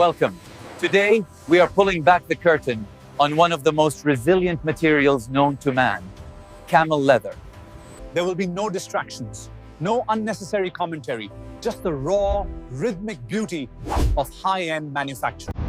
Welcome. Today, we are pulling back the curtain on one of the most resilient materials known to man, camel leather. There will be no distractions, no unnecessary commentary, just the raw, rhythmic beauty of high-end manufacturing.